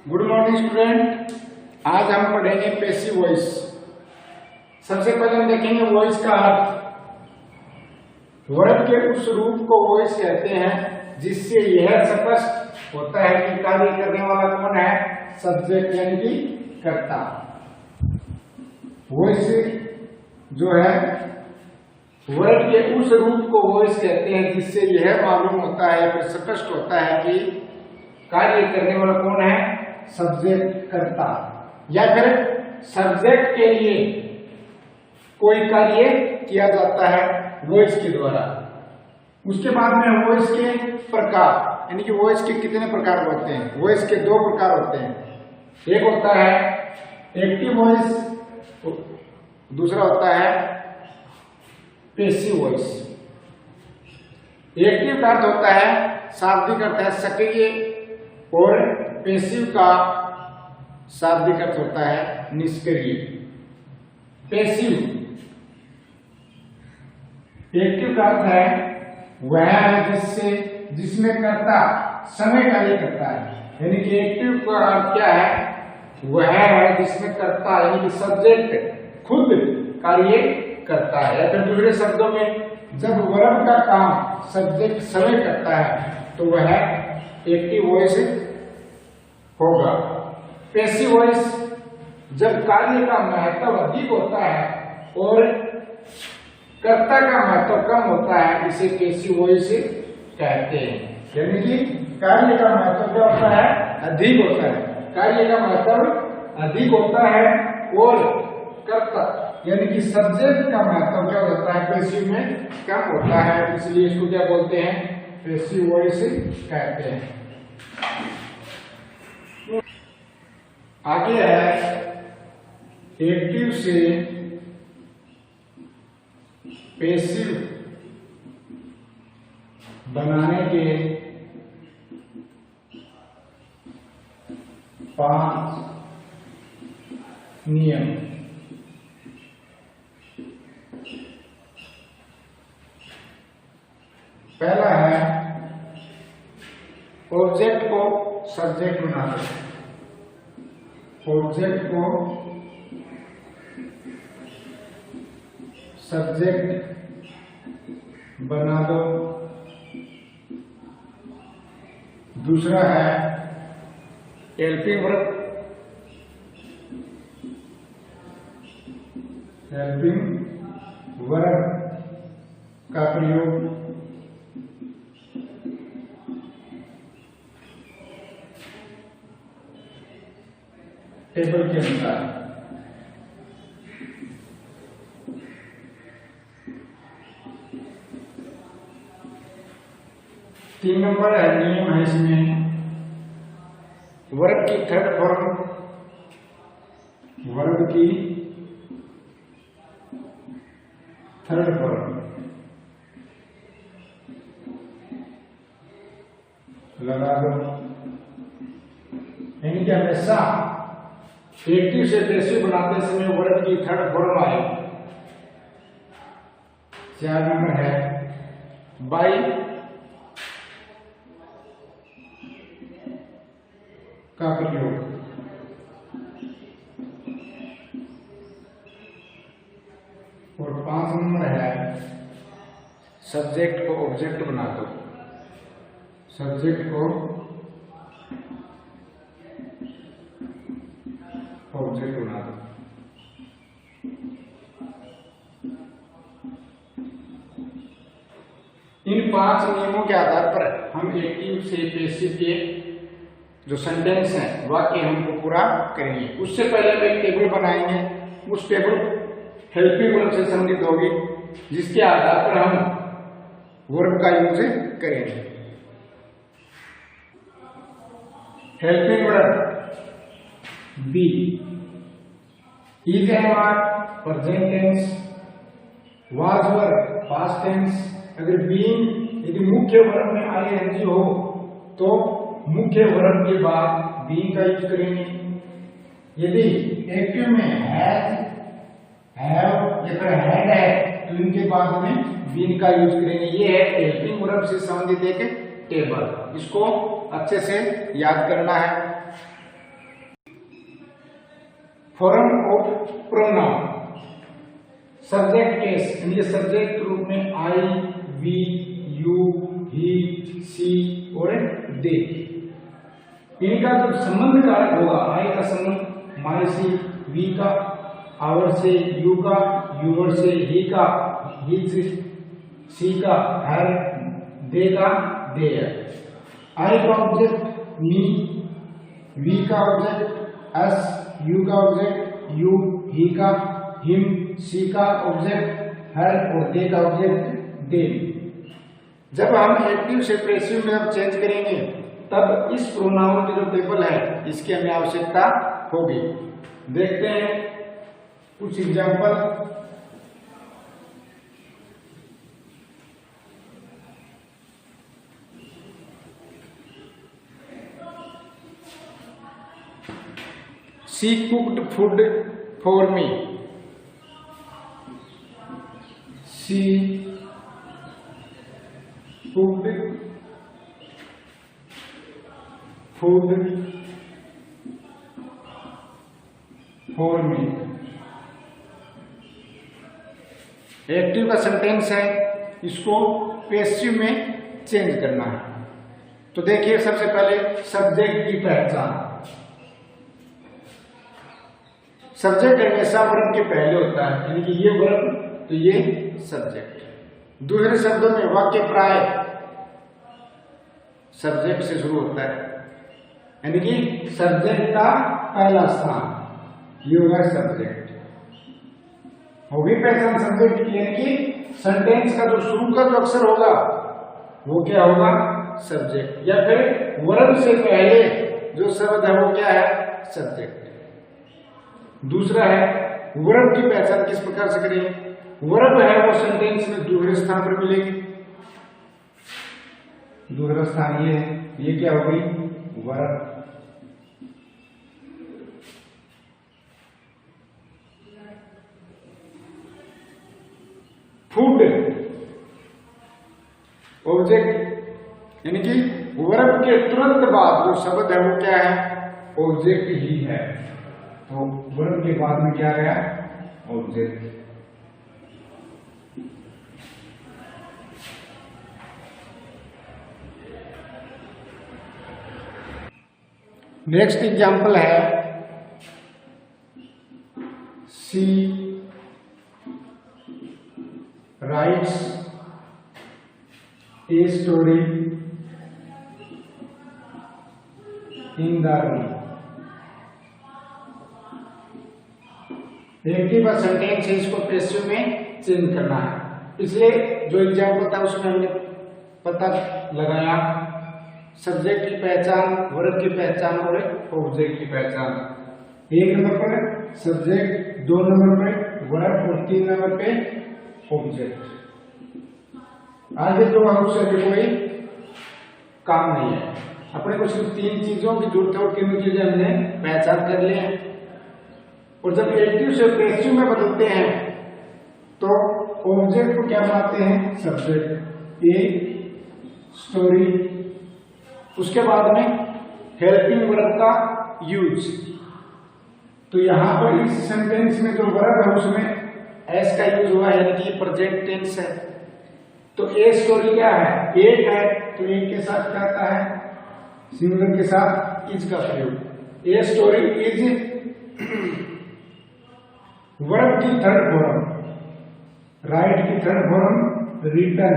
Good morning student. आज हम पढ़ेंगे पैसिव वॉइस। सबसे पहले हम देखेंगे वॉइस का अर्थ। वर्ड के उस रूप को वॉइस कहते हैं जिससे यह स्पष्ट होता है कि कार्य करने वाला कौन है, सब्जेक्ट यानी कि कर्ता। वॉइस जो है वर्ड के उस रूप को वॉइस कहते हैं जिससे यह मालूम होता है, फिर स्पष्ट होता है कि कार्य करने वाला कौन है, सब्जेक्ट कर्ता। या फिर सब्जेक्ट के लिए कोई कार्य किया जाता है वॉइस के द्वारा। उसके बाद में वॉइस के प्रकार, यानी कि वॉइस के कितने प्रकार होते हैं। वॉइस के दो प्रकार होते हैं, एक होता है एक्टिव वॉइस, दूसरा होता है पैसिव वॉइस। एक्टिव का अर्थ होता है शाब्दिक अर्थ है सक्रिय, और पैसिव का शाब्दिक अर्थ होता है निष्क्रिय। पैसिव एक्टिव का अर्थ है वह है जिसमें कर्ता समय कार्य करता है, यानी कि एक्टिव का अर्थ क्या है, वह है जिसमें कर्ता यानी कि सब्जेक्ट खुद कार्य करता है। या फिर दूसरे शब्दों में जब वर्ब का काम सब्जेक्ट समय करता है तो वह एक्टिव वॉइस होगा। पैसिव वॉइस जब कार्य का महत्व अधिक होता है और कर्ता का महत्व कम होता है, इसे पैसिव वॉइस कहते हैं। यानी कि कार्य का महत्व क्या होता है, अधिक होता है, कार्य का महत्व अधिक होता है और कर्ता यानी कि सब्जेक्ट का महत्व क्या होता है, पैसिव में कम होता है, इसलिए इसको क्या बोलते हैं, पैसिव वॉइस कहते हैं। आगे है एक्टिव से पैसिव बनाने के 5 नियम। पहला है ऑब्जेक्ट को सब्जेक्ट बना दो। ऑब्जेक्ट को सब्जेक्ट बना दो। दूसरा है हेल्पिंग वर्ब। हेल्पिंग वर्ब का प्रयोग टेबल के अनुसार। तीन नंबर है नियम है इसमें, वर्ब की थर्ड फॉर्म, वर्ब की थर्ड फॉर्म लगा दो। यानी कि हमेशा एक्टिव से पैसिव बनाते समय वर्ब की थर्ड फॉर्म आए। 4 नंबर है बाई का प्रयोग। और 5 नंबर है सब्जेक्ट को ऑब्जेक्ट बना दो। सब्जेक्ट को ऑब्जेक्ट बना दो। इन 5 नियमों के आधार पर हम एक्टिव से पैसिव के जो सेंटेंस हैं, वाक्य हमको पूरा करेंगे। उससे पहले हम एक टेबल बनाएंगे। उस टेबल हेल्पिंग वर्ब से संबंधित होगी, जिसके आधार पर हम वर्ब का यूज करेंगे। Helping verb be, is am present tense, was verb past tense. अगर बीइंग यदि मुख्य वर्ब में आईएनजी हो तो मुख्य वर्ब के बाद बीइंग का यूज करेंगे। यदि एक्टिव में हैज, हैव या फिर हैड है तो इनके बाद में बीइंग का यूज करेंगे। ये है हेल्पिंग वर्ब से संबंधित एक टेबल, इसको अच्छे से याद करना है। Form of pronoun subject case, ये सब्जेक्ट रूप में आई, वी, यू, ही, सी और दे। इनका जो संबंध कारक होगा, आई का संबंध माई से, वी का आवर से, यू का यूवर से, ही का हिज, सी का हर, दे का देयर। आई का ऑब्जेक्ट मी, वी का ऑब्जेक्ट अस, यू का ऑब्जेक्ट यू, ही का हिम, सी का ऑब्जेक्ट हर और दे का ऑब्जेक्ट देम। जब हम एक्टिव से पैसिव में अब चेंज करेंगे तब इस प्रोनाउन की जो टेबल है इसकी हमें आवश्यकता होगी। देखते हैं कुछ example. She cooked food for me. She cooked food for me. Active का सेंटेंस है, इसको पैसिव में चेंज करना है। तो देखिए सबसे पहले सब्जेक्ट की पहचान। सब्जेक्ट हमेशा वर्ब के पहले होता है, यानी कि ये वर्ब तो ये सब्जेक्ट। दूसरे शब्दों में वाक्य प्राय सब्जेक्ट से शुरू होता है, यानी कि सब्जेक्ट का पहला स्थान ये होगा सब्जेक्ट। होगी पहचान सब्जेक्ट की, यानी कि सेंटेंस का जो शुरू का जो अक्षर होगा वो क्या होगा, सब्जेक्ट। या फिर वर्ब से पहले जो शब्द है वो क्या है, सब्जेक्ट। दूसरा है वर्ब की पहचान किस प्रकार से करें। वर्ब है वो सेंटेंस में दूसरे स्थान पर मिलेगी। दूसरा स्थान ये है, ये क्या हो गई, वर्ब। फूड ऑब्जेक्ट, यानी कि वर्ब के तुरंत बाद जो शब्द है वो क्या है, ऑब्जेक्ट ही है। तो वर्ब के बाद में क्या गया, ऑब्जेक्ट। नेक्स्ट एग्जांपल है, she writes a story in the room. Active का सेंटेंस है, इसको पैसिव में चेंज करना है। पिछले जो एग्जाम्पल था उसमें हमने पता लगाया सब्जेक्ट की पहचान, वर्ब की पहचान और ऑब्जेक्ट की पहचान। 1 नंबर पर सब्जेक्ट, 2 नंबर पर वर्ब और 3 नंबर पे ऑब्जेक्ट। आगे तो हमसे कोई काम नहीं है, अपने को सिर्फ 3 चीजों की जरूरत है और 3 चीजें हमने पहचान कर ली हैं। और जब एक्टिव से पैसिव में बदलते हैं तो ऑब्जेक्ट को क्या बनाते हैं, सब्जेक्ट। ए स्टोरी, उसके बाद में हेल्पिंग वर्ब का यूज। तो यहां पर इस सेंटेंस में जो वर्ब है उसमें एस का यूज हुआ है, यानी कि प्रेजेंट टेंस है। तो ए स्टोरी क्या है, एक है, तो एक के साथ क्या आता है, सिंगुलर के साथ इज का प्रयोग। ए स्टोरी इज वर्ब की थर्ड फॉर्म, राइट की थर्ड फॉर्म रिटन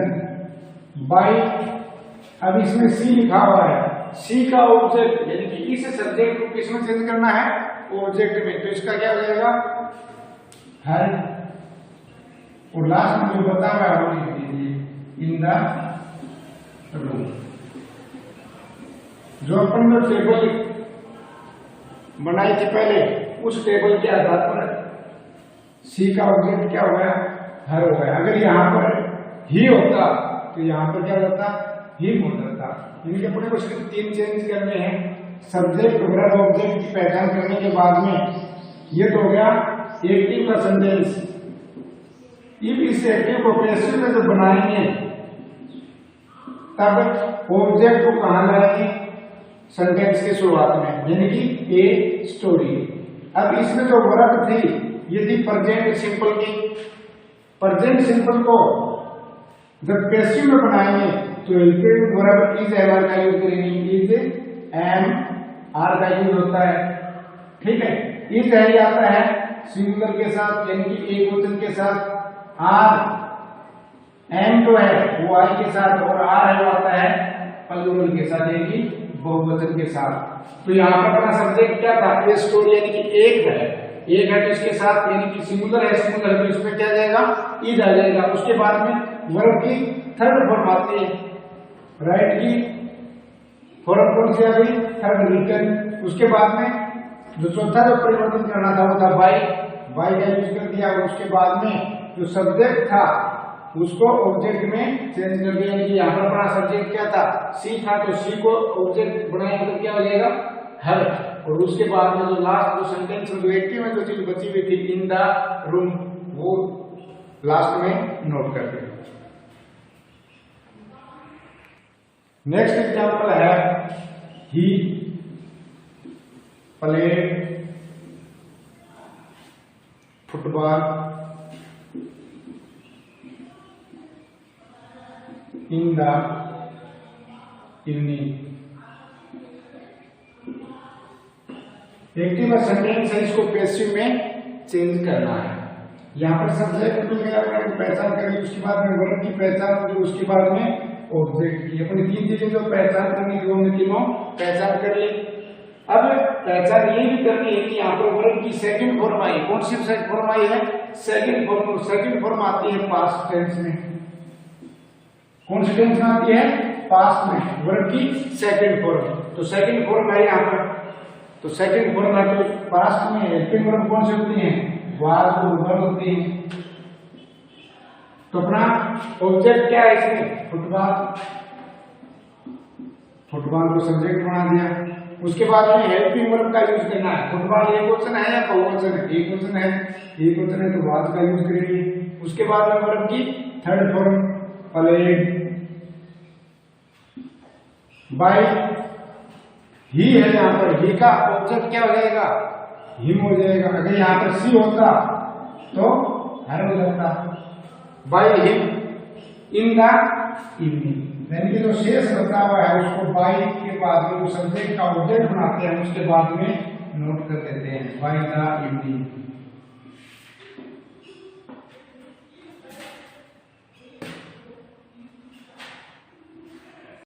बाय। अब इसमें सी लिखा हुआ है, सी का ऑब्जेक्ट, यानी कि इस सब्जेक्ट को किसमें चेंज करना है, ऑब्जेक्ट में। तो इसका क्या हो जाएगा, हर। और लास्ट में जो बता हुआ है वो लिख दीजिए, इन द रूम। जो अपन ने टेबल बनाई थी पहले, उस टेबल के आधार पर सी का ऑब्जेक्ट क्या हो गया, हर हो गया। अगर यहाँ पर ही होता तो यहाँ पर क्या होता, हिम होता था। इनके अपने को सिर्फ 3 चेंज करने हैं, सब्जेक्ट, वर्ब, ऑब्जेक्ट की पहचान करने के बाद में ये तो हो गया एक्टिव का सेंटेंस। इस एक्टिव को पैसिव में जब बनाएंगे तब ऑब्जेक्ट को कहां लाएंगे, सेंटेंस के शुरुआत में, यानी कि ए स्टोरी। अब इसमें जो वर्ब थी ये थी प्रेजेंट सिंपल की। प्रेजेंट सिंपल को जब पैसिव में बनाएंगे तो हेल्पिंग वर्ब इज एवर का यूज करेंगे। इज एम आर का यूज होता है, ठीक है। इज है आता है सिंगुलर के साथ यानी कि एक वचन के साथ। आर एम तो है वो आई के साथ, और आर है आता है प्लूरल के साथ यानी कि बहुवचन के साथ। तो यहाँ पर अपना सब्जेक्ट क्या था, ए स्टोरी यानी कि एक है तो इसके साथ यानी कि सिंगुलर है तो इसमें क्या जाएगा, इज आ जाएगा। उसके बाद में वर्ब की थर्ड फॉर्म आती है, राइट की फॉर्म कौन सी अभी थर्ड रिटर्न। उसके बाद में जो चौथा जो परिवर्तन करना था वो था बाय का यूज कर दिया। और उसके बाद में जो सब्जेक्ट था उसको ऑब्जेक्ट में चेंज कर दिया, यानी कि यहाँ पर अपना सब्जेक्ट क्या था, सी था, तो सी को ऑब्जेक्ट बनाएंगे तो क्या हो जाएगा, हर। और उसके बाद में जो लास्ट जो सेंटेंस जो एक्टिव में जो चीज बची हुई थी इन द रूम, वो लास्ट में नोट कर दें। नेक्स्ट एग्जांपल है he played football in the evening. Active sentence है, इसको पैसिव में चेंज करना है। यहाँ पर सब्जेक्ट पहचान करेंगे, उसके बाद में वर्ब की पहचान की, उसके बाद में ऑब्जेक्ट की। अपनी तीन चीजें जो पहचान करनी थी हमने तीनों पहचान कर ली। अब पहचान ये भी करनी है कि यहाँ पर वर्ब की सेकंड फॉर्म आई। कौन सी फॉर्म आई है, सेकंड फॉर्म। सेकंड फॉर्म आती है पास्ट टेंस में। कौन सी टेंस में आती है, पास्ट में, वर्ब की सेकंड फॉर्म। तो सेकंड फॉर्म है यहाँ पर, तो सेकंड फॉर्म है तो पास्ट में हेल्पिंग वर्ब कौन सी होती है, वाज वर्ब होती है। तो अपना ऑब्जेक्ट क्या है इसमें, फुटबॉल। फुटबॉल को सब्जेक्ट बना दिया। उसके बाद में हेल्पिंग वर्ब का यूज करना है। फुटबॉल एक वचन है या बहुवचन है, एक वचन है, एक वचन है तो वाज का यूज करेंगे। उसके बाद में वर्ब की थर्ड फॉर्म प्लेड बाय ही है। यहाँ पर ही का ऑब्जेक्ट क्या हो जाएगा, हिम हो जाएगा। अगर यहाँ पर सी होता तो हर हो जाता, by him in the evening. यानी कि जो शेष बचा हुआ है उसको बाय के बाद में जो सब्जेक्ट का ऑब्जेक्ट बनाते हैं उसके बाद में नोट कर देते हैं, बाय द इवनिंग।